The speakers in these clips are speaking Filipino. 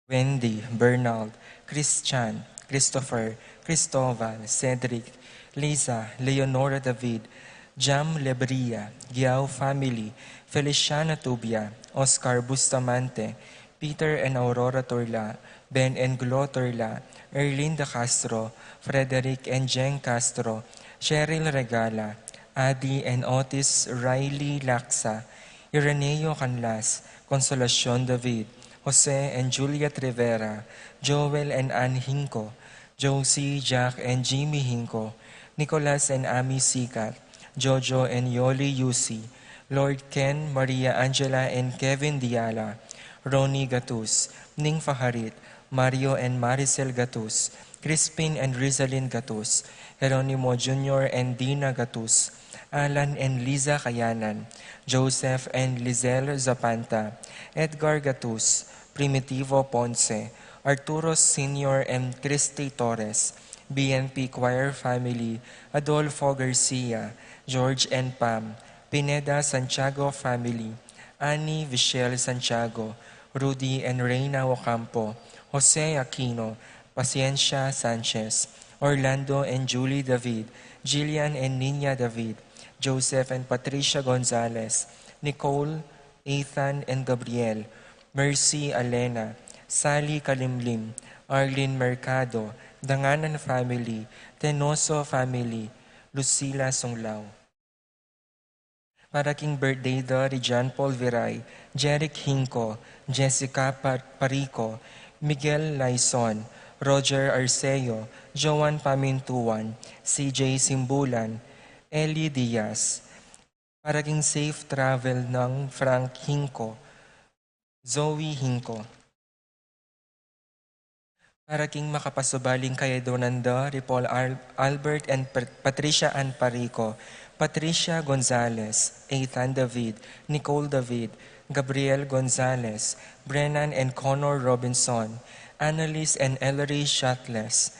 Wendy, Bernald, Christian, Christopher, Cristoval, Cedric, Lisa, Leonora David, Jam Lebria, Giao family, Feliciana Tubia, Oscar Bustamante, Peter and Aurora Turla, Ben and Glo Turla, Erlinda Castro, Frederick and Jen Castro, Cheryl Regala, Adi and Otis Riley Laksa, Ireneo Canlas, Consolacion David, Jose and Juliet Rivera, Joel and Ann Hinco, Josie, Jack and Jimmy Hinco, Nicholas and Ami Sikat, Jojo and Yoli Yusi, Lord Ken, Maria Angela and Kevin Diala, Ronnie Gatus, Ning Faharit, Mario and Maricel Gatus, Crispin and Rizalyn Gatus, Geronimo Jr. and Dina Gatus, Alan and Liza Kayanan, Joseph and Lizelle Zapanta, Edgar Gatus, Primitivo Ponce, Arturo Sr. and Christy Torres, BNP Choir Family, Adolfo Garcia, George and Pam, Pineda Santiago Family, Annie Vichelle Santiago, Rudy and Reina Ocampo, Jose Aquino, Paciencia Sanchez, Orlando and Julie David, Jillian and Nina David, Joseph and Patricia Gonzalez, Nicole, Ethan and Gabriel, Mercy Alena, Sally Kalimlim, Arlene Mercado, Danganan Family, Tenoso Family, Lucila Songlao. Para king birthday ni John Paul Viray, Jeric Hinco, Jessica Parico, Miguel Laison, Roger Arceo, Joan Pamintuan, CJ Simbulan, Ellie Diaz. Para king safe travel ng Frank Hinco, Zoe Hinco. Para king makapasubaling kay Donanda, Paul Albert and Patricia Ann Parico, Patricia Gonzalez, Ethan David, Nicole David, Gabriel Gonzalez, Brennan and Connor Robinson, Annalise and Ellery Shatles,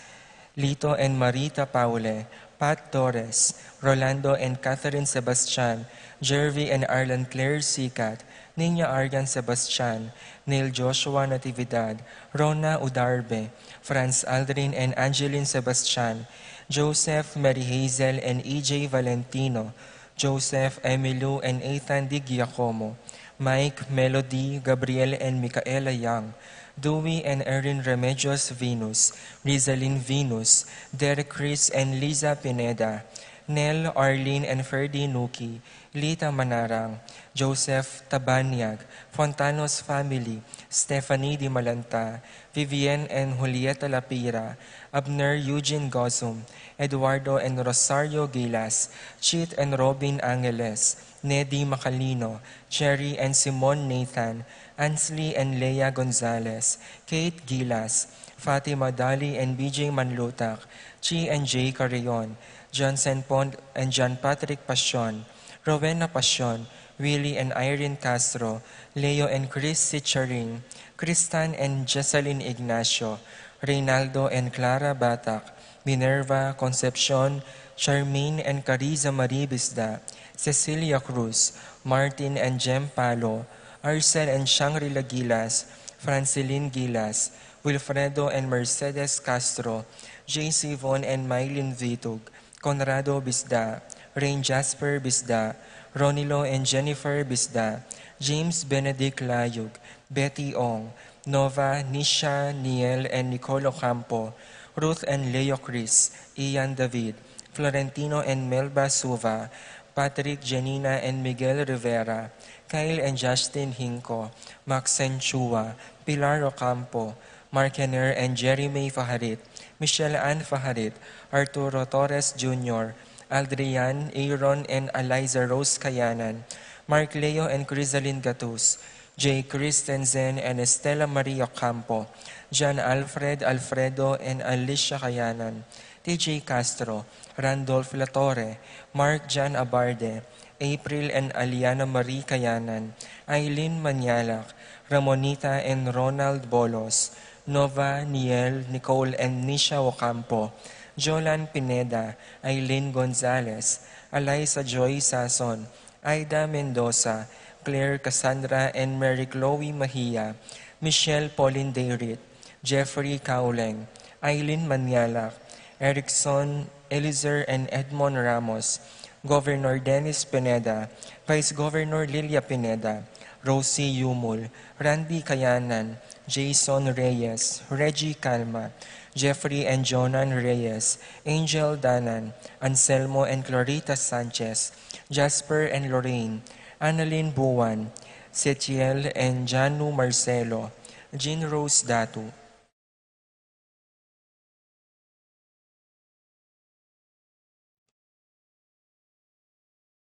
Lito and Marita Paule, Pat Torres, Rolando and Catherine Sebastian, Jervy and Arlan Claire Sikat, Ninya Argan Sebastian, Neil Joshua Natividad, Rona Udarbe, Franz Aldrin and Angeline Sebastian, Joseph Mary Hazel and EJ Valentino, Joseph Emilu and Ethan Di Giacomo, Mike, Melody, Gabriel and Micaela Young, Dewey and Erin Remedios Venus, Rizalyn Venus, Derek Chris and Liza Pineda, Nel, Arlene and Ferdy Nuki, Lita Manarang, Joseph Tabanyag, Fontanos Family, Stephanie Di Malanta, Vivienne and Julieta Lapira, Abner Eugene Gozum, Eduardo and Rosario Gilas, Chit and Robin Angeles, Neddy Macalino, Cherry and Simon Nathan, Ansley and Leia Gonzalez, Kate Gilas, Fatima Dali and BJ Manlutak, Chi and Jay Carrion, Johnson Pond and John Patrick Pasion, Rowena Pasion, Willie and Irene Castro, Leo and Chris Sicharing, Kristan and Jessalyn Ignacio, Reynaldo and Clara Batak, Minerva, Concepcion, Charmaine and Cariza Maribisda, Cecilia Cruz, Martin and Jem Palo, Arcel and Shangri-La Gilas, Francilyn Gilas, Wilfredo and Mercedes Castro, J.C. Von and Mylene Vitug, Conrado Bisda, Rain Jasper Bisda, Ronilo and Jennifer Bisda, James Benedict Layug, Betty Ong, Nova, Nisha, Niel and Nicolo Campo, Ruth and Leo Chris, Ian David, Florentino and Melba Suva, Patrick, Janina and Miguel Rivera, Kyle and Justin Hinco, Maxen Chua, Pilar Ocampo, Mark Henner and Jeremy Faharit, Michelle Ann Faharit, Arturo Torres Jr., Aldrian, Aaron and Eliza Rose Kayanan, Mark Leo and Crisaline Gatus, J. Christensen and Estela Maria Ocampo, John Alfred, Alfredo and Alicia Kayanan, TJ Castro, Randolph Latorre, Mark Jan Abarde, April and Aliana Marie Kayanan, Eileen Manyalak, Ramonita and Ronald Bolos, Nova, Niel, Nicole and Nisha Ocampo, Jolan Pineda, Eileen Gonzalez, Eliza Joy Sason, Aida Mendoza, Claire Cassandra and Mary Chloe Mahia, Michelle Pauline Dayrit, Jeffrey Cauleng, Eileen Manialak, Erickson Elizer and Edmond Ramos, Governor Dennis Pineda, Vice Governor Lilia Pineda, Rosie Yumul, Randy Kayanan, Jason Reyes, Reggie Calma, Jeffrey and Jonan Reyes, Angel Danan, Anselmo and Clarita Sanchez, Jasper and Lorraine, Annalyn Buwan, Setiel and Janu Marcelo, Jean Rose Datu.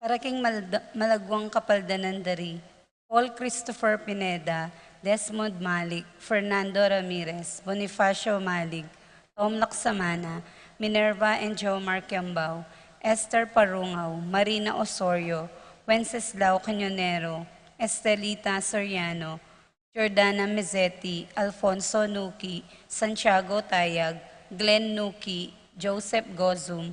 Paraking Malagwang Kapaldanandari, Paul Christopher Pineda, Desmond Malik, Fernando Ramirez, Bonifacio Malig, Tom Laksamana, Minerva and Jomar Kiambao, Esther Parungaw, Marina Osorio, Wenceslao Cañonero, Estelita Soriano, Jordana Mezzetti, Alfonso Nuki, Santiago Tayag, Glenn Nuki, Joseph Gozum,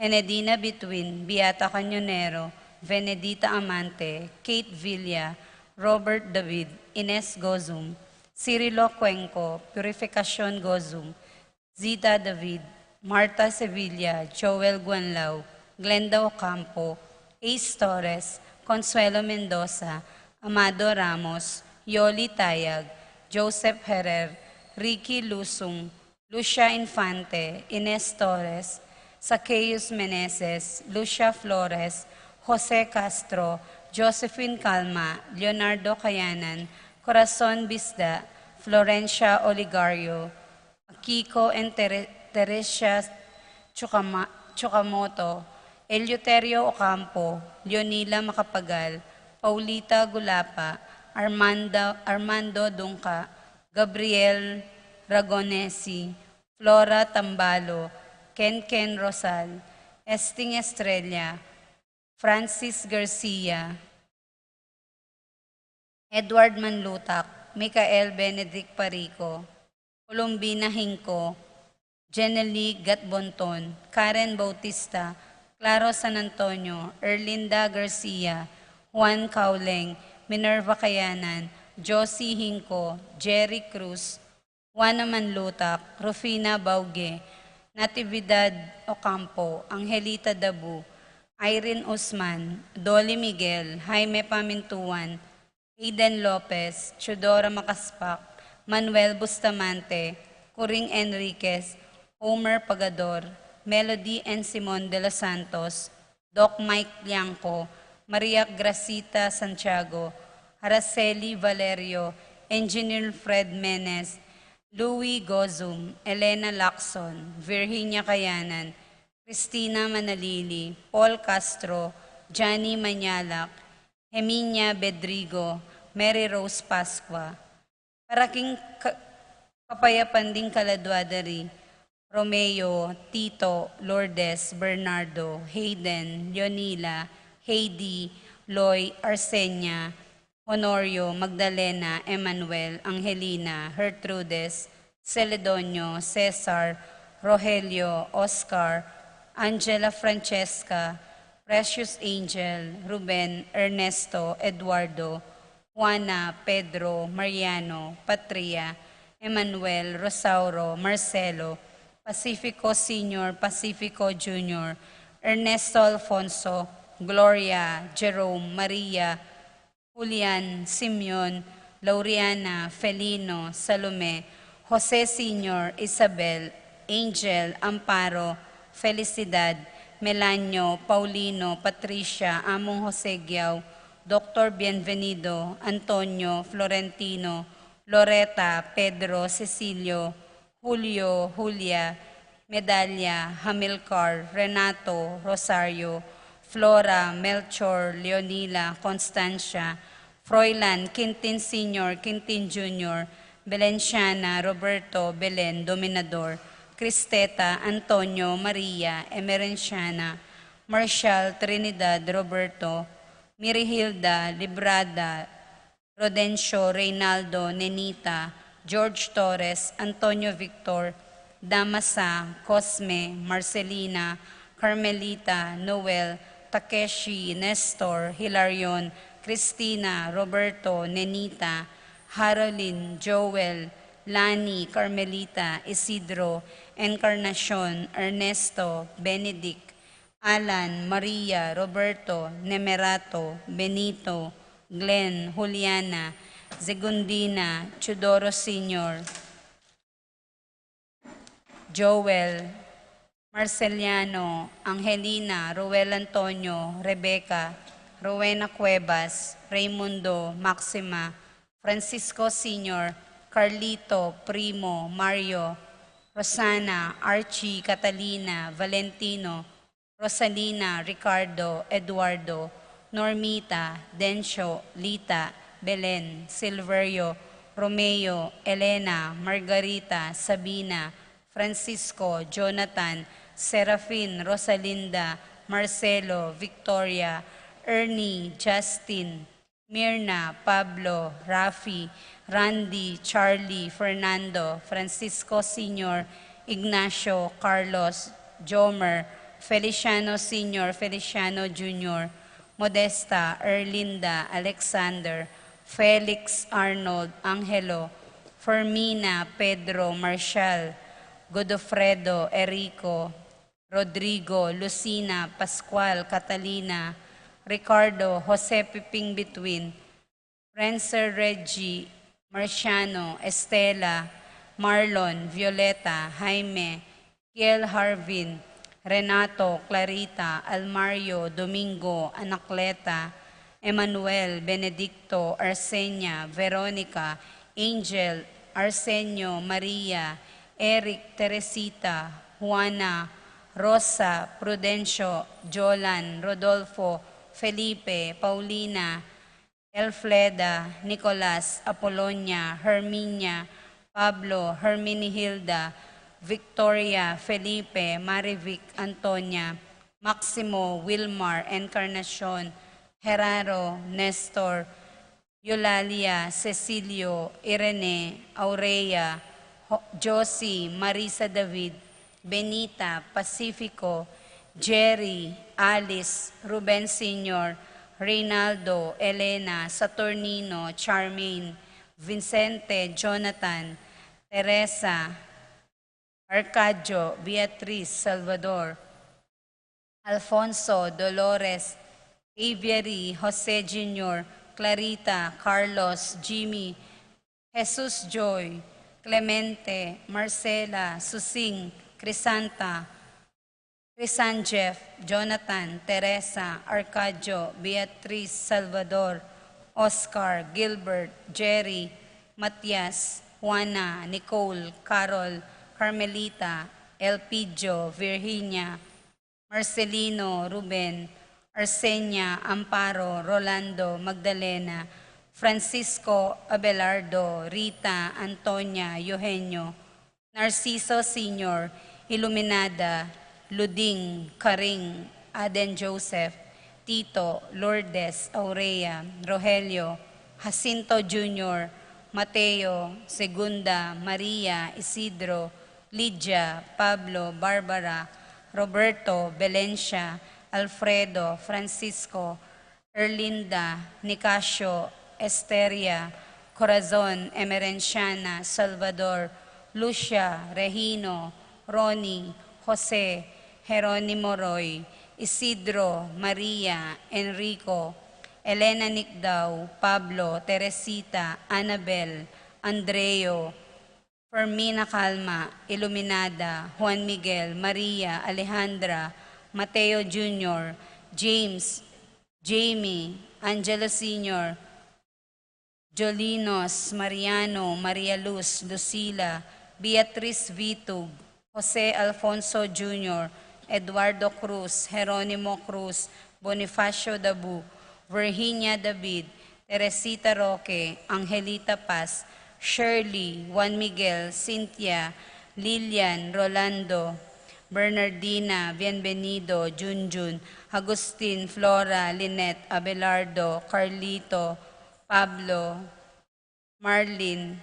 Henedina Bituin, Beata Cañonero, Venedita Amante, Kate Villa, Robert David, Ines Gozum, Cirilo Cuenco, Purificación Gozum, Zita David, Marta Sevilla, Joel Guanlao, Glenda Ocampo, Ace Torres, Consuelo Mendoza, Amado Ramos, Yoli Tayag, Joseph Herrer, Ricky Lusung, Lucia Infante, Ines Torres, Zacchaeus Meneses, Lucia Flores, Jose Castro, Josephine Calma, Leonardo Cayanan, Corazon Bisda, Florencia Oligario, Kiko and Teresia Chukamoto, Eleuterio Ocampo, Leonila Macapagal, Paulita Gulapa, Armando Dungka, Gabriel Ragonesi, Flora Tambalo, Ken Rosal, Esting Estrella, Francis Garcia, Edward Manlutak, Micael Benedict Parico, Columbina Hinco, Jenely Gatbonton, Karen Bautista, Claro San Antonio, Erlinda Garcia, Juan Cauleng, Minerva Kayanan, Josie Hinco, Jerry Cruz, Juana Manlutak, Rufina Bauge, Natividad Ocampo, Angelita Dabu, Irene Usman, Dolly Miguel, Jaime Pamintuan, Aiden Lopez, Chudora Makaspak, Manuel Bustamante, Coring Enriquez, Homer Pagador, Melody and Simon de los Santos, Doc Mike Liangco, Maria Gracita Santiago, Araceli Valerio, Engineer Fred Menes, Louis Gozum, Elena Lacson, Virginia Kayanan, Cristina Manalili, Paul Castro, Johnny Manyalak, Heminia Bedrigo, Mary Rose Pasqua, Paraking Kapayapanding Kaladwadari, Romeo, Tito, Lourdes, Bernardo, Hayden, Leonila, Heidi, Loy, Arsenia, Honorio, Magdalena, Emmanuel, Angelina, Gertrudes, Celedonio, Cesar, Rogelio, Oscar, Angela Francesca, Precious Angel, Ruben, Ernesto, Eduardo, Juana, Pedro, Mariano, Patria, Emmanuel, Rosauro, Marcelo, Pacifico Senior, Pacifico Junior, Ernesto Alfonso, Gloria, Jerome, Maria, Julian, Simeon, Lauriana, Felino, Salome, Jose Senior, Isabel, Angel, Amparo, Felicidad, Melanio, Paulino, Patricia, Among Jose Giao, Dr. Bienvenido, Antonio, Florentino, Loreta, Pedro, Cecilio, Julio, Julia, Medalla, Hamilcar, Renato, Rosario, Flora, Melchor, Leonila, Constancia, Froilan, Quintin Sr., Quintin Jr., Belenciana, Roberto, Belen, Dominador, Cristeta, Antonio, Maria, Emerenciana, Marshall, Trinidad, Roberto, Mirihilda, Librada, Rodencio, Reynaldo, Nenita, George Torres, Antonio Victor, Damasa, Cosme, Marcelina, Carmelita, Noel, Takeshi, Nestor, Hilarion, Cristina, Roberto, Nenita, Harolyn, Joel, Lani, Carmelita, Isidro, Encarnacion, Ernesto, Benedict, Alan, Maria, Roberto, Nemerato, Benito, Glenn, Juliana, Zegundina, Chudoro Sr., Joel, Marceliano, Angelina, Ruel Antonio, Rebecca, Rowena Cuevas, Raimundo, Maxima, Francisco Sr., Carlito, Primo, Mario, Rosana, Archie, Catalina, Valentino, Rosalina, Ricardo, Eduardo, Normita, Dencio, Lita, Belen, Silverio, Romeo, Elena, Margarita, Sabina, Francisco, Jonathan, Serafin, Rosalinda, Marcelo, Victoria, Ernie, Justin, Mirna, Pablo, Rafi, Randy, Charlie, Fernando, Francisco Sr., Ignacio, Carlos, Jomer, Feliciano Sr., Feliciano Jr., Modesta, Erlinda, Alexander, Felix, Arnold, Angelo, Fermina, Pedro, Marshall, Godofredo, Erico, Rodrigo, Lucina, Pascual, Catalina, Ricardo, Jose Piping Between, Renzer Reggie, Marciano, Estela, Marlon, Violeta, Jaime, Kiel Harvin, Renato, Clarita, Almario, Domingo, Anacleta, Emmanuel, Benedicto, Arsenia, Veronica, Angel, Arsenio, Maria, Eric, Teresita, Juana, Rosa, Prudencio, Jolan, Rodolfo, Felipe, Paulina, Elfleda, Nicolas, Apolonia, Herminia, Pablo, Herminihilda, Victoria, Felipe, Marivic, Antonia, Maximo, Wilmar, Encarnacion, Geraro, Nestor, Eulalia, Cecilio, Irene, Aurea, Josie, Marisa David, Benita, Pacifico, Jerry, Alice, Ruben Sr., Reynaldo, Elena, Saturnino, Charmaine, Vincente, Jonathan, Teresa, Arcadio, Beatriz, Salvador, Alfonso, Dolores, Aviary, Jose Jr., Clarita, Carlos, Jimmy, Jesus Joy, Clemente, Marcela, Susing, Crisanta, Crisanjeff, Jonathan, Teresa, Arcadio, Beatriz, Salvador, Oscar, Gilbert, Jerry, Matias, Juana, Nicole, Carol, Carmelita, Elpidio, Virginia, Marcelino, Ruben, Arsenia, Amparo, Rolando, Magdalena, Francisco, Abelardo, Rita, Antonia, Eugenio, Narciso Sr., Iluminada, Luding, Karing, Aden Joseph, Tito, Lourdes, Aurea, Rogelio, Jacinto Jr., Mateo, Segunda, Maria, Isidro, Lydia, Pablo, Barbara, Roberto, Belencia, Alfredo, Francisco, Erlinda, Nicasio, Esteria, Corazon, Emerenciana, Salvador, Lucia, Regino, Ronnie, Jose, Jeronimo Roy, Isidro, Maria, Enrico, Elena Nicdao, Pablo, Teresita, Annabel, Andreo, Fermina Calma, Iluminada, Juan Miguel, Maria, Alejandra, Mateo Jr., James, Jamie, Angelo Sr., Jolinos, Mariano, Maria Luz, Lucila, Beatriz Vitug, Jose Alfonso Jr., Eduardo Cruz, Jeronimo Cruz, Bonifacio Dabu, Virginia David, Teresita Roque, Angelita Paz, Shirley, Juan Miguel, Cynthia, Lilian, Rolando, Bernardina, Bienvenido, Junjun, Agustin, Flora, Lynette, Abelardo, Carlito, Pablo, Marlin,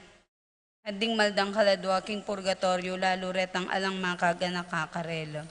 Hading maldang kaladwaking purgatorio, lalo retang alang makaga nakakarelo.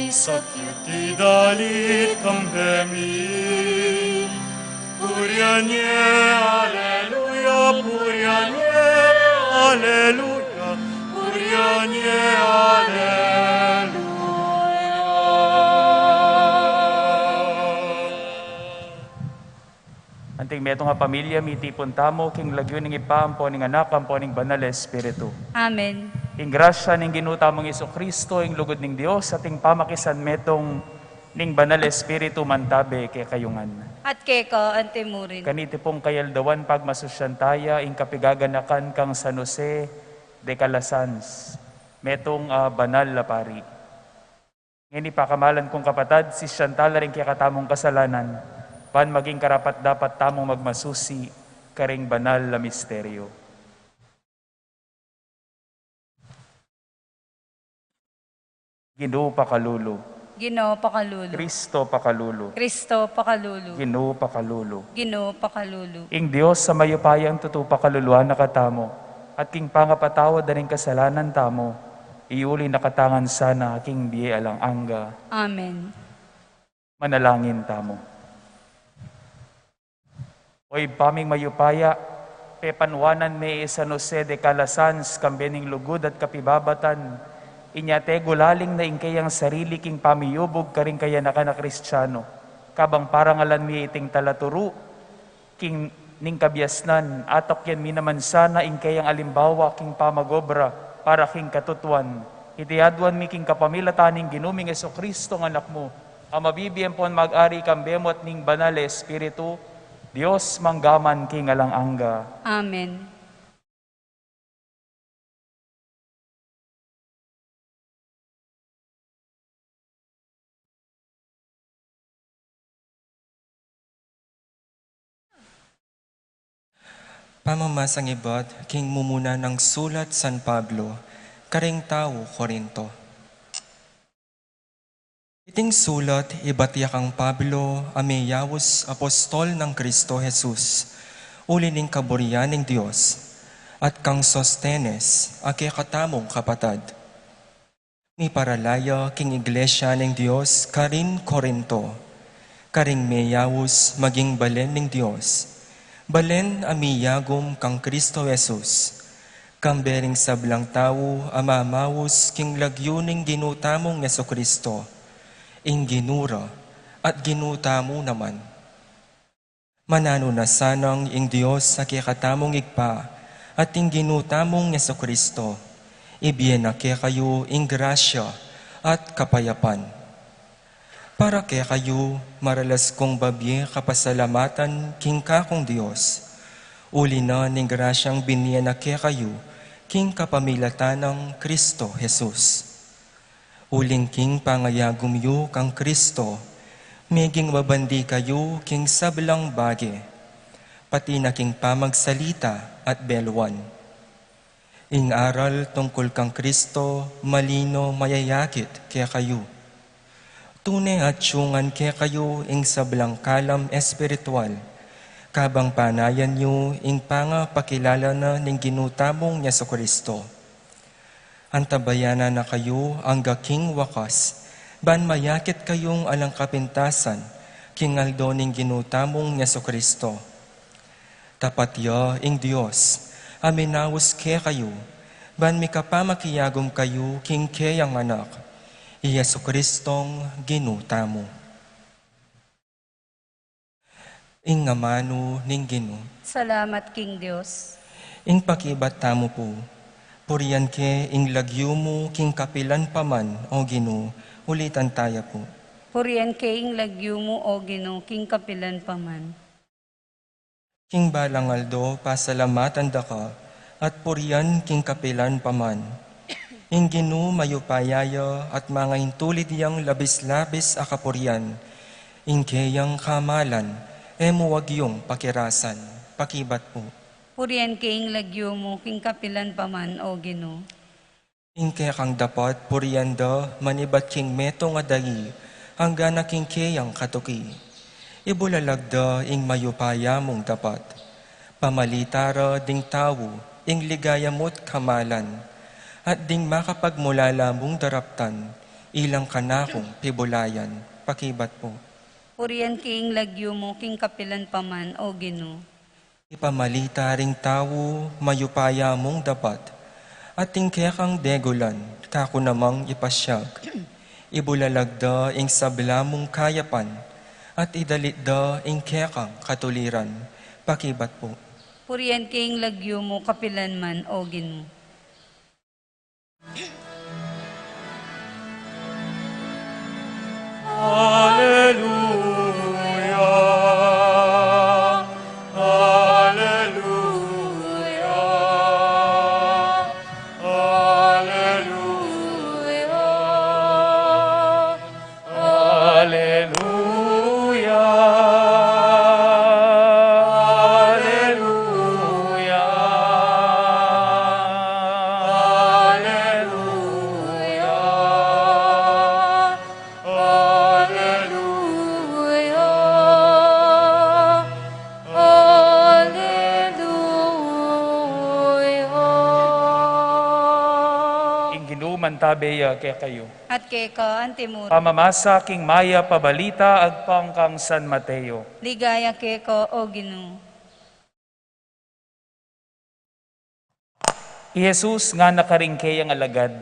Sakti dalit kambemi, Purianye, Alleluia, Purianye, Alleluia, Purianye, Alleluia. Anting meto nga pamilya, mitipon tamo, king lagyo ning ipa, ampo ning anak, ampo ning banal na Espiritu. Amen. Ing grasya ning ginutamong Kristo, ing lugod ning Dios, at ing pamakisan metong ning banal na Espiritu mantabe kay kayungan. At keka, antemurin. Kaniti pong kayaldawan pagmasusyantaya, ing kapigaganakan kang San Jose de Calasans, metong banal na pari. Ngini pakamalan kong kapatad, si Shantala rin kaya katamong kasalanan, pan maging karapat dapat tamong magmasusi, karing banal na misteryo. Ginoo pakalulu. Ginoo pakalulu. Kristo pakalulu. Kristo pakalulu. Ginoo pakalulu. Ginoo pakalulu. Ing Dios sa mayupayang tutu pakaluluan nakatamo, at king pangapatawad na rin kasalanan tamo, iuli nakatangan sana king biye alang angga. Amen. Manalangin tamo. Oy paming mayupaya, pepanwanan me San Jose de Calasans, kambening lugod at kapibabatan, inyate gulaling na ingkayang sarili king pamiyubog karing kaya naka na Kristiyano, kabang parangalan mi iting talaturu, king ning kabiasnan, atok yan minaman sana ingkayang alimbawa king pamagobra, para king katutuan, itiadwan mi king kapamilataning ginuming Kristo ng anak mo, ang mabibiyang pon mag-ari kambemot ning banal na Espiritu, Dios manggaman king alang angga. Amen. Pamamasang ibot, king mumuna ng sulat San Pablo, karing tao Korinto. Iting sulat, ibatiyak ang Pablo, ameyawos apostol ng Kristo Jesus, uli ning kaburian ng Diyos, at kang Sostenes, ake katamong kapatad. Ni paralaya king iglesia ng Diyos, karin Korinto, karing meyawos maging balen ng Diyos, balen amiyagom kang Kristo Jesus, kambering sablang tao amamawos king lagyuning ginutamong Kristo, ing ginura at ginutamo naman. Manano na sanang ing Diyos sa kikatamong igpa at ing ginutamong Kristo, ibiyen na kayo ing grasya at kapayapan. Para kaya kayo maralas kong babye kapasalamatan king kakong Diyos. Uli na ning grasyang biniyan na kaya kayo king kapamilatan ng Kristo Jesus. Uling king pangayagum yu kang Kristo, meging mabandi kayo king sablang bagi, pati na king pamagsalita at belwan. Ing aral tungkol kang Kristo, malino mayayakit kaya kayo. Tunay at syungan kaya kayo ing sablang kalam espiritual, kabang panayan nyo ing pangapakilala na ning ginutamong Kristo. Antabayanan na kayo ang gaking wakas, ban mayakit kayong alang kapintasan, kingaldo ning ginutamong Kristo. Tapat ya ing Diyos, aminawos kaya kayo, ban mikapamakiyagom kayo king kayang anak, Yesu Kristong ginuta mo. Ing ngamano ning Gino, Salamat King Dios. ing pakibat tamo po, puriyan ke ing lagyo mo king kapilan paman o Gino, ulitan taya po. Purian kaing lagyo mo o Ginoo king kapilan paman. King balangaldo, pasalamatan da ka, at puriyan king kapilan paman. Ing Gino mayupayaya at mga intulid yang labis-labis akapurian, ing kayang kamalan, muwagyong pakirasan, pakibat po. Purian kaing lagyo mo king kapilan paman o Ginoo. Ing kaya kang dapat puriyan da manibat king meto nga dagi, hanggang naking kayang katuki. Ibulalagda ing mayupaya mong dapat. Pamalitara ding tawo, ing ligaya mo't kamalan, at ding makapagmulala mong daraptan, ilang kanakong pibulayan, pakibat po. Purian kaing lagyo mo king kapilan paman o Ginoo. Ipamalita ring tawo, mayupaya mong dapat, at ting kaya kang degulan, kako namang ipasyag. Ibulalagda ing sabla mong kayapan, at idalitda ing kaya kang katuliran, pakibat po. Purian kaing lagyo mo kapilan man o Ginoo. Hallelujah, hallelujah, hallelujah, Tabeya kaya kayo. At kay ka antimuro. Pamamasa king maya pabalita agpang kang San Mateo. Ligaya kay ka o Ginoo. Jesus nga nakaringkay ang alagad.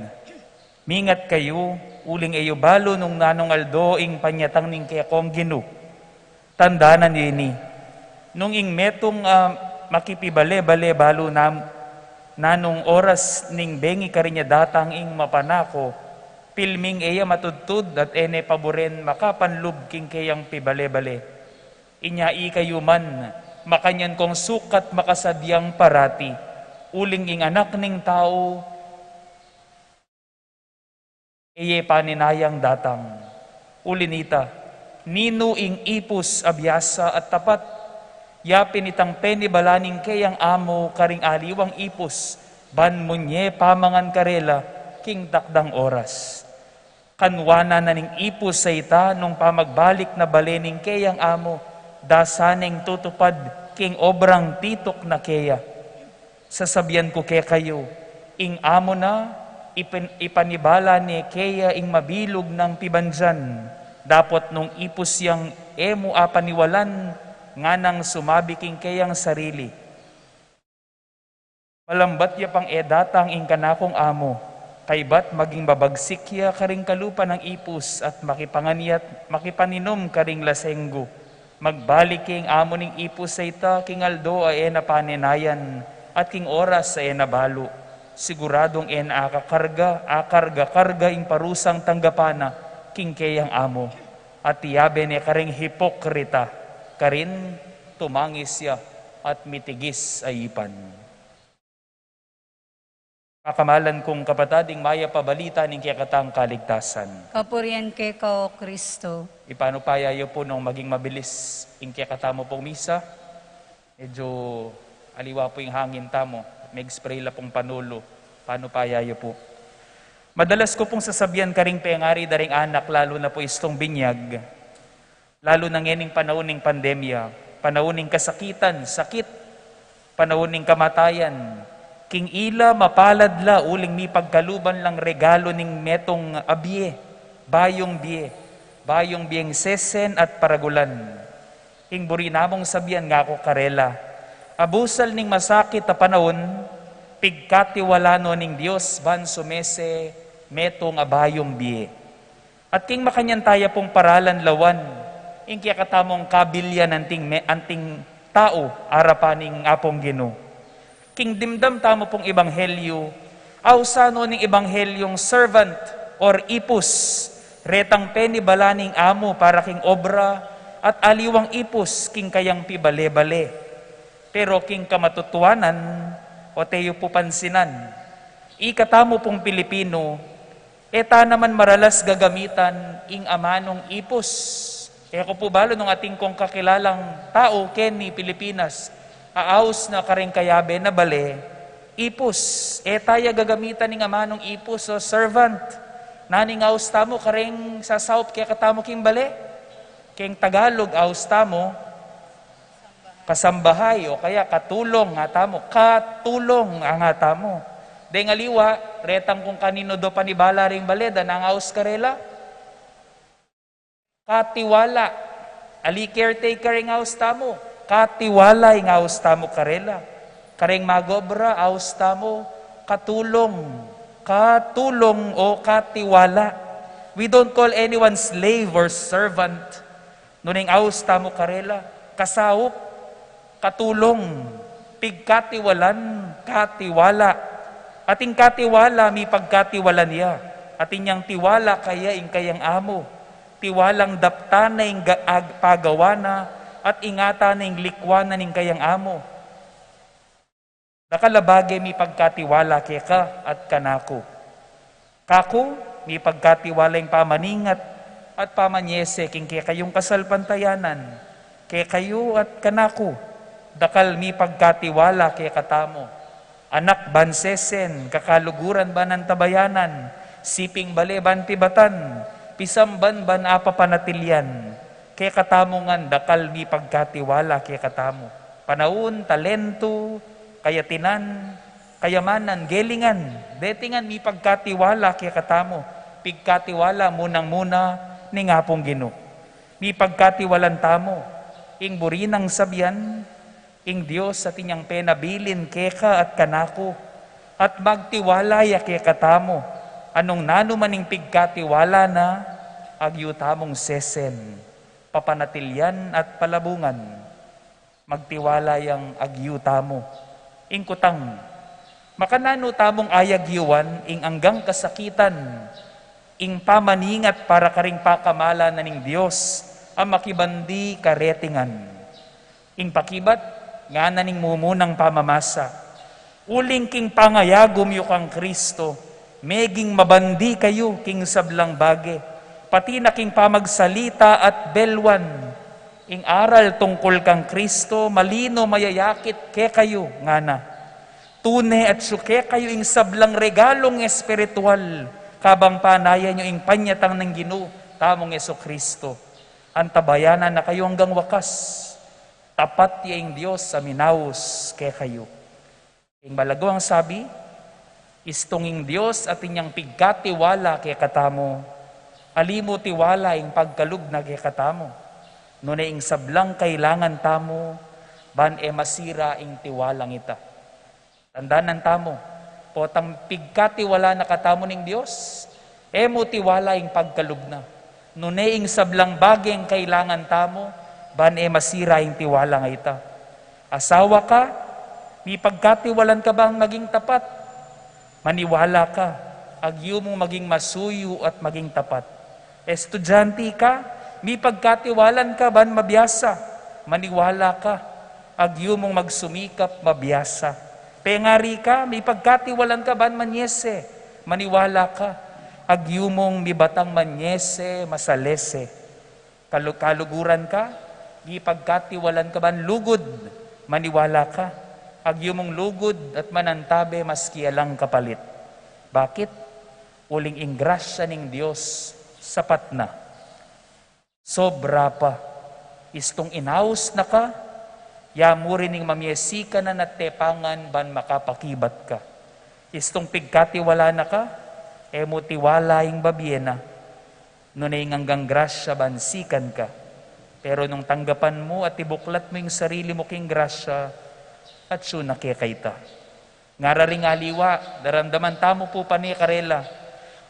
Mingat kayo, uling ayo balo nung nanong aldo ing panyatang ning kaya kong Ginoo. Tandanan yini. Nung ing metong makipibale-bale balo nanong oras ning bengi karinya datang ing mapanako, pilming eya matudtud at ene paboren makapanlub king kayang pibale-bale. Inya ikayo man, makanyan kong sukat makasadyang parati, uling ing anak ning tao, eye paninayang datang. Ulinita, nino ing ipus abyasa at tapat, yapin itang penibalaning kayang amo karing aliwang ipus, ban munye pamangan karela, king takdang oras. Kanwana na ning ipus sa ita, nung pamagbalik na balening kayang amo, dasaneng tutupad, king obrang titok na kaya. Sasabihan ko kaya kayo, ing amo na, ipanibala ni kaya ing mabilog ng pibanjan, dapat nung ipus yang emo apaniwalan, nga nang sumabiking kayang sarili. Malambat ya pang edatang ing kanakong amo, kaybat maging babagsik ya karing kalupa ng ipus at makipaninom karing lasenggo. Magbalik king amo ning ipus sa ita, king aldo ay napaninayan at king oras ay nabalo. Siguradong akarga ing parusang tanggapana, king kayang amo. At tiyabe ni karing hipokrita, karin tumangis siya at mitigis ayipan. Kakamalan kong kapatading maya pabalita ning kiyakatang kaligtasan. Kapurian kay ka o Kristo. Ipano payayo po nung maging mabilis ing kiyakatamo pong misa? Medyo aliwa po yung hangin tamo. May spray la pong panulo. Paano payayo po? Madalas ko pong sasabihan karing pengari daring anak, lalo na po istong binyag, lalo na ngening panahon ng pandemya, panahon ng kasakitan, sakit, panahon ng kamatayan, king ila mapaladla uling mi pagkaluban lang regalo ning metong abye, bayong biyeng sesen at paragulan. King buri namong sabihan nga ako karela, abusal ning masakit a panahon, pigkatiwalano ning Dios ban sumese metong abayong biye. At king makanyan taya pong paralan lawan, ing kaya katamong kabilyan anting tao, arapaning apong Ginoo. King dimdam tamo pong ebanghelyo, awsano ning ebanghelyong servant or ipus, retang peni balaning amo para king obra, at aliwang ipus king kayang pibale-bale. Pero king kamatutuanan, o teyo po pansinan, ikatamo pong Pilipino, eta naman maralas gagamitan ing amanong ipus. Kaya ko po balo nung ating kong kakilalang tao, Kenny, Pilipinas, aaus na karing kayabe na bale, ipus. Etaya gagamitan ning amanong ipus o servant. Naning aus tamo karing sasaup kaya katamo king bale. King Tagalog aus tamo, kasambahay o kaya katulong nga tamo. Katulong ang nga tamo. Dahil nga liwa, retang kung kanino do panibala ring baleda, nang aus karela. Katiwala. Ali caretaker ring aus tamo. Katiwala ing aus tamo karela. Karing magobra, aus tamo, katulong. Katulong o katiwala. We don't call anyone slave or servant. Nuning aus tamo karela. Kasawop, katulong, pigkatiwalan, katiwala. Ating katiwala, mi pagkatiwala niya. Ating niyang tiwala kaya ing kayang amo. Tiwalang dapta na ing pagawana at ingata na ing likwana ning kayang amo. Nakalabage mi pagkatiwala kaya ka at kanako. Kako, mi pagkatiwala ing pamaningat at pamanyese king kaya kayong kasalpantayanan. Kaya kayo at kanako. Dakal mi pagkatiwala kaya katamo. Anak bansesen, kakaluguran ba ng tabayanan, siping bale ban tibatan, pisamban ban apa panatilyan, kaya katamongan dakal mi pagkatiwala kaya katamo. Panaun, talento, kayatinan, kayamanan, gelingan, detingan mi pagkatiwala kaya katamo. Pigkatiwala munang-muna ni nga pong Ginoo. Mi pagkatiwalan tamo, ing burinang sabyan, ing Diyos sa tinyang penabilin keka at kanako, at magtiwalaya kaya katamo, anong nanumaning pigkatiwala na, agyu tamong sesen, papanatilyan at palabungan, magtiwalayang agyu tamo. Ing kutang, makanano tamong ayagyuan, ing anggang kasakitan, ing pamaningat para karing pakamala na ning Diyos, ang makibandi karetingan. Ing pakibat, nga naning mumunang pamamasa. Uling king pangayagom yu kang Kristo, meging mabandi kayo king sablang bage, pati na king pamagsalita at belwan, ing aral tungkol kang Kristo, malino mayayakit ke kayo, nga na. Tune at suke kayo ing sablang regalong espiritual, kabang panaya nyo ing panyatang ng Ginoo, tamong Yesu Kristo. Antabayanan na kayo hanggang wakas. Tapat yaing Diyos sa minaus kay kayo. Ing balago ang sabi, istunging Diyos at inyang pigkatiwala kay katamo, alimo tiwala ing pagkalug na kay katamo. Nuna ing sablang kailangan tamo, ban e masira ing tiwalang ita. Tandaan tamo, potang pigkatiwala na katamo ning Diyos, e mo tiwala ing pagkalug na. Nuna ing sablang bageng kailangan tamo, ban e masira yung tiwala nga ita. Asawa ka, may pagkatiwalan ka bang maging tapat? Maniwala ka, agyo mong maging masuyo at maging tapat. Estudyante ka, may pagkatiwalan ka ban mabiyasa? Maniwala ka, agyo mong magsumikap mabiyasa. Pengari ka, may pagkatiwalan ka ban manyese? Maniwala ka, agyo mong mibatang manyese masalese. Kaluguran ka, di pagkatiwalan ka ban lugod, maniwala ka, agyo mong lugod at manantabe maski alang kapalit. Bakit? Uling ingrasya ning Diyos, sapat na. Sobra pa. Istong inaus na ka, yamuri ning mamyesi ka na natepangan ban makapakibat ka. Istong pigkatiwala na ka, emo tiwala ing babiena, nunay hanggang grasya ban sikan ka. Pero nung tanggapan mo at ibuklat mo yung sarili mo king grasya, at siya nakikaita. Ngararing aliwa, daramdaman tamo po pa ni karela,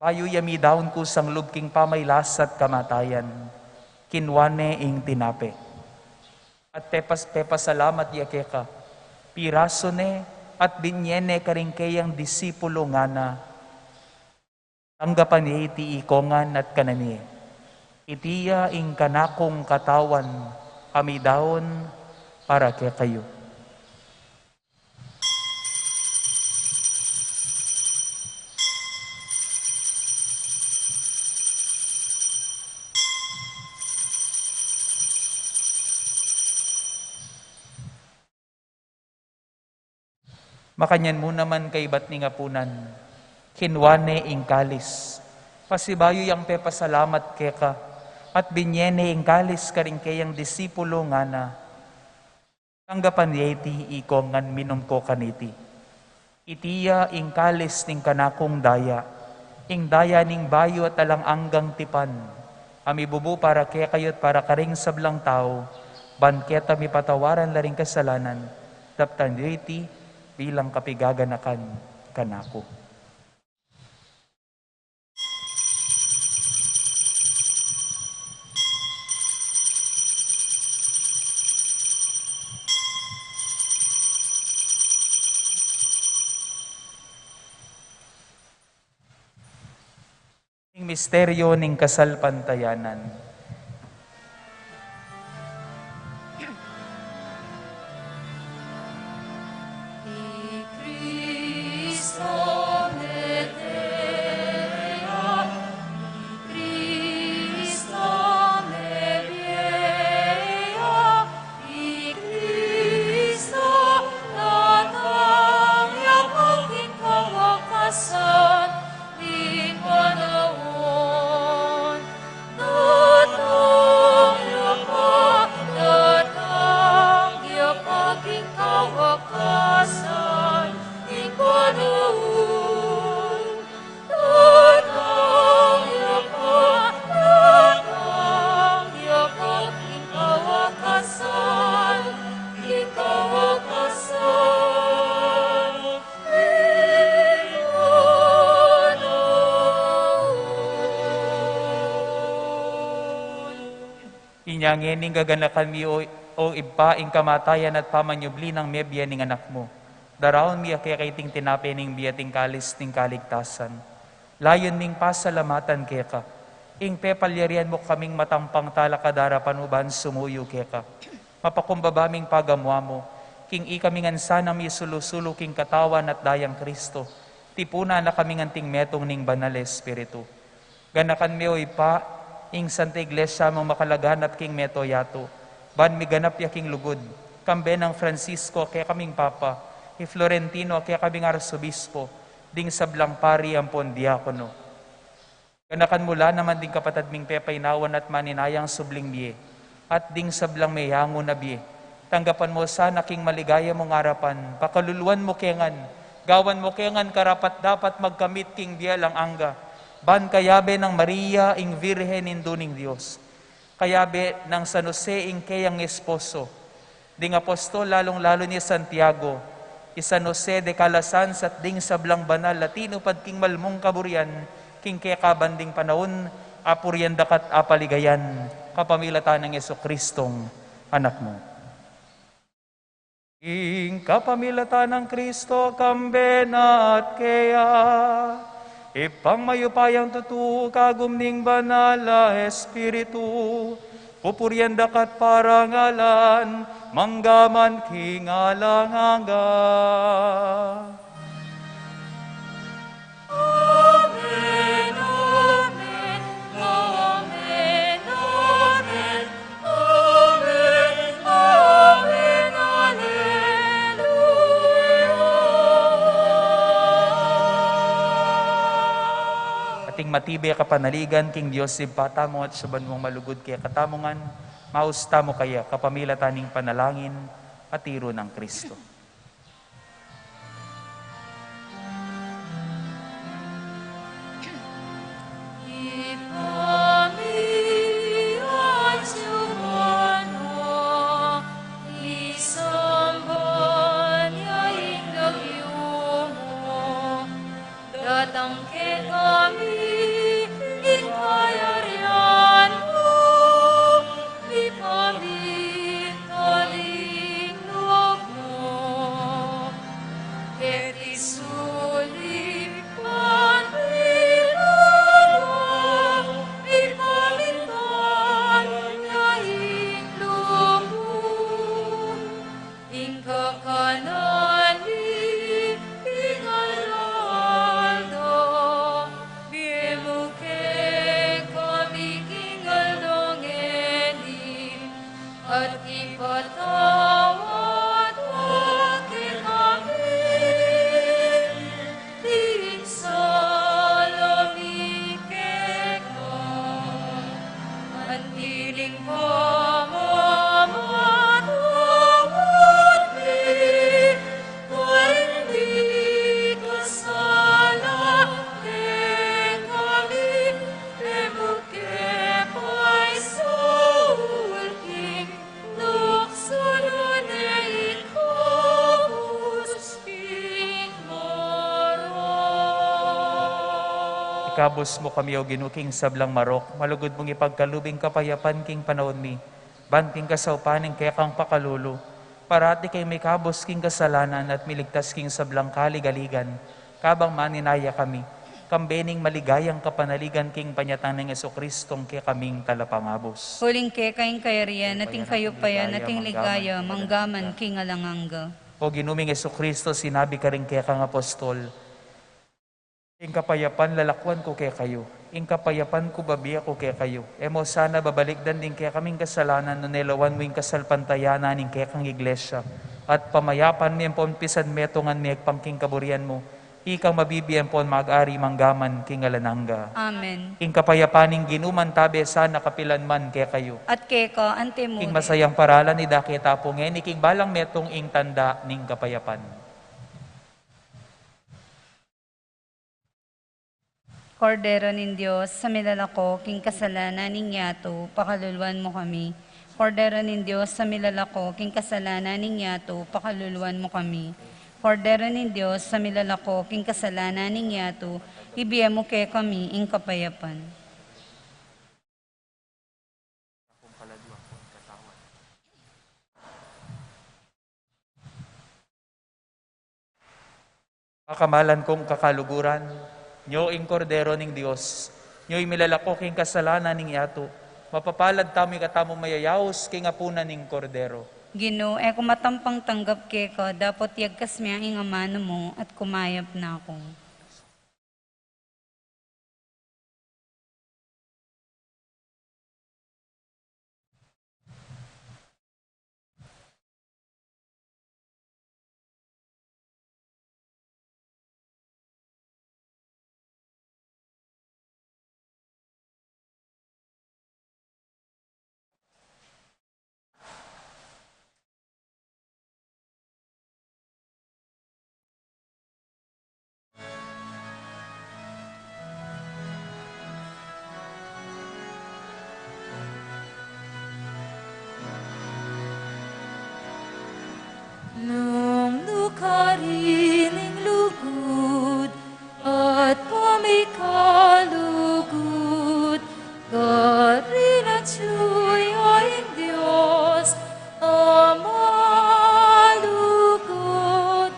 Bayo yami daon ko sang lubking pamaylasat kamatayan, kinwane ing tinape. At pepas salamat yakeka, piraso ne at binyene karingkeyang disipulo nga na, tanggapan niya iti ikongan at kanani. Itiya ing kanakong katawan, kami daon para kay kayo. Makanyan mo naman kay ba't ni ngapunan, kinwane ing kalis, pasibayo yang pepasalamat keka, at binyene ing kalis karing kayang disipulo nga na, tanggapan yeti ikongan minum ko kaniti. Itiya ing kalis ning kanakong daya, ing daya ning bayo at alang anggang tipan, ami bubu para kaya kayo't para karing sablang tao, banketa mi patawaran laring kasalanan, daptan yeti, bilang kapigaganakan kanako. Ing misteryo ning kasalpantayanan. Inyangening gaganakan mi o iba ing kamatayan at pamanyubli ng mebya ning anak mo. Daraon mi kaya kaiting tinape ning biyating kalis ning kaligtasan. Layon ming pasalamatan kaya ka. Ing pepalyarian mo kaming matampang talakadara panuban sumuyo kaya ka. Mapakumbaba ming pagamwa mo. King ikaming ansanam isulusulo king katawan at dayang Kristo. Tipuna na kaming anting metong ning banal Espiritu. Ganakan mi o ipa ing Santa Iglesia mong makalaganap king meto yato. Ban mi ganap ya king lugod. Kambe ng Francisco kaya kaming Papa. I Florentino kaya kaming Arsobispo. Ding sablang pari ang pondiakono. Ganakan mula naman ding kapatad ming pepaynawan at maninayang subling biye. At ding sablang mayango na biye. Tanggapan mo sana king maligaya mong harapan. Pakaluluan mo kengan. Gawan mo kengan karapat dapat magkamit king biyalang angga. Ban kayabe ng Maria ing Virhen induning Diyos. Kayabe ng San Jose ing kayang esposo. Ding apostol lalong-lalo ni Santiago. San Jose de Calasans at ding sablang banal Latino pad king malmong kaburian. King kaya kabanding panahon apuryan dakat apaligayan. Kapamilatan ng Yesu-Kristong anak mo. Ing kapamilatan ng Kristo kambena at kaya ipang mayupayang tutu kagumning banala Espiritu, pupuryan dakat parangalan, manggaman kingalanganga. Amen, amen, amen, amen, amen, amen, alleluia. Ating matibay kapanaligan, King Diyos, ipatamo at saban mong malugod kaya katamungan, mausta mo kaya kapamilataning panalangin at tiro ng Kristo. Datang ke kami at ipatawad akin amin. Di sa lamig ka, at hiling pamamatawad mi, hindi kasala kami, emuke pa'y sulking, luksunan ay ikabusking marang. Ikabos mo kami o ginuking sablang marok, malugod mong ipagkalubing kapayapan king panahon mi, banting kasaupaning kaya kang pakalulu, parati kay may kabos king kasalanan at miligtas king sablang kaligaligan, kabang maninaya kami, kambening maligayang kapanaligan king panyatang ng Jesucristong kaya kaming talapangabos. Huling ke kayong kayarian, nating kayo payan, nating ligaya, manggaman king alanganga. O ginuming Jesucristo, sinabi ka rin kaya kang apostol, ing kapayapan lalakwan ko kaya kayo, ing kapayapan ko babiya ko kaya kayo. Emo sana babalikdan din kaya kaming kasalanan no nelawan mo ing kasalpantayanan ing kaya kang iglesia. At pamayapan mi pon pisan metongan mi pangking kaburian mo, ikang mabibiyan pon mag-ari manggaman king alananga. Amen. Ing kapayapaning ginuman tabe sana kapilan man kaya kayo. At keka, ante mo. Ing masayang paralan ni dakita po ngayon, iking balang metong ing tanda ning kapayapan. Kordero nin Diyos, sa milalako, king kasalanan ninyato, pakaluluan mo kami. Kordero nin Diyos, sa milalako, king kasalanan ninyato, pakaluluan mo kami. Kordero nin Diyos, sa milalako, king kasalanan ninyato, ibiyem mo kay kami, ing kapayapan. Kamalan kong kakaluguran, nyo ing kordero ning Dios, nyo'y milalako king kasalanan ning yato, mapapalad tamo katamo mayayaos king apunan ning kordero. Gino, kung matampang tanggap keka, dapat yagkas miya ing amano mo at kumayap na ako. Nung lukarining lugod at pamikalugod, garin at siya'y ay Diyos, Ama lugod.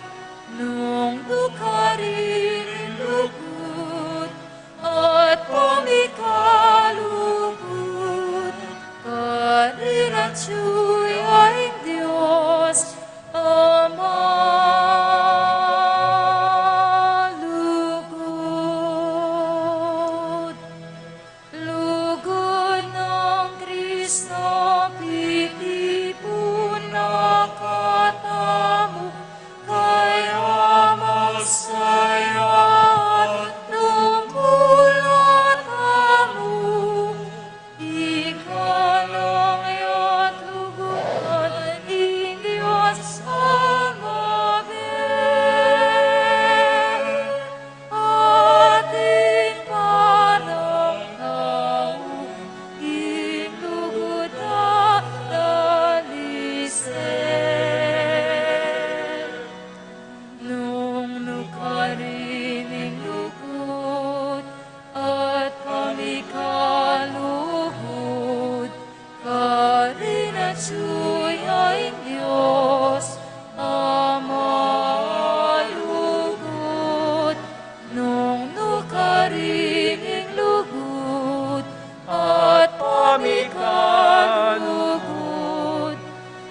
Nung lukarining lugod at pamikalugod, garin at siya'y ay Diyos, lugod. Lugod ng Kristo, pitipon na katamo, kaya masaya at lumulat amo. Ikalang ya't lugod, in Diyos amabel. Ating parang tao, in lugod na dalisel. Nung nukarining lugod at pamikalugod, karin at siya'y Diyos, Ama lugod. Nung nukarining lugod at pamikalugod,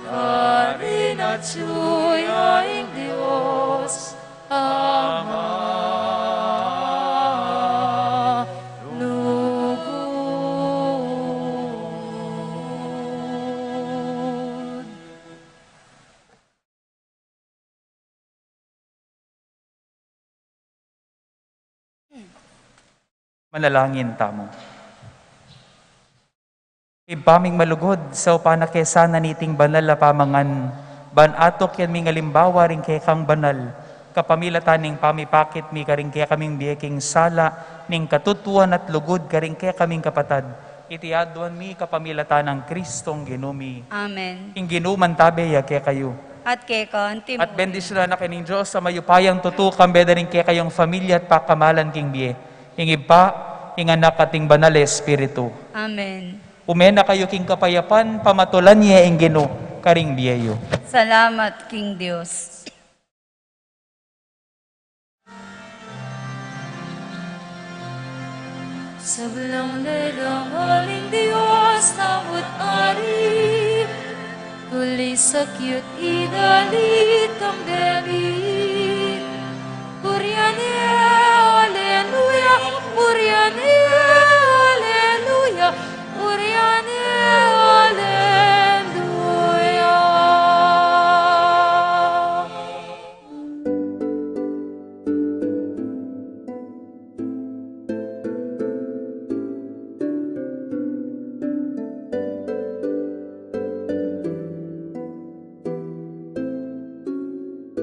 karin at siya'y Diyos, Ama lugod. Manalangin tamo. Ibaming malugod sa upanakesana niting banal na pamangan, ban atok yan ming alimbawa rin kay kang banal, kapamilatan ning pamipakit mi karing kaya kaming biyeking sala, ning katutuan at lugod karing kaya kaming kapatad, itiaduan mi kapamilatan ng Kristong ginumi. Amen. Ing ginuman tabe ya kaya kayo. At kay kanti mo. At bendisyon na kining Diyos sa mayupayang tutukang beda rin kaya kayong familia at pakamalan king biye. Ing iba, ing anak ating banal Espiritu. Amen. Umena kayo king kapayapan, pamatulan niya ing gino, karing biyeyo. Salamat, King Diyos. Sa belang lelang aling Diyos namut ari, huli sakyut idalit ang dali, Kurian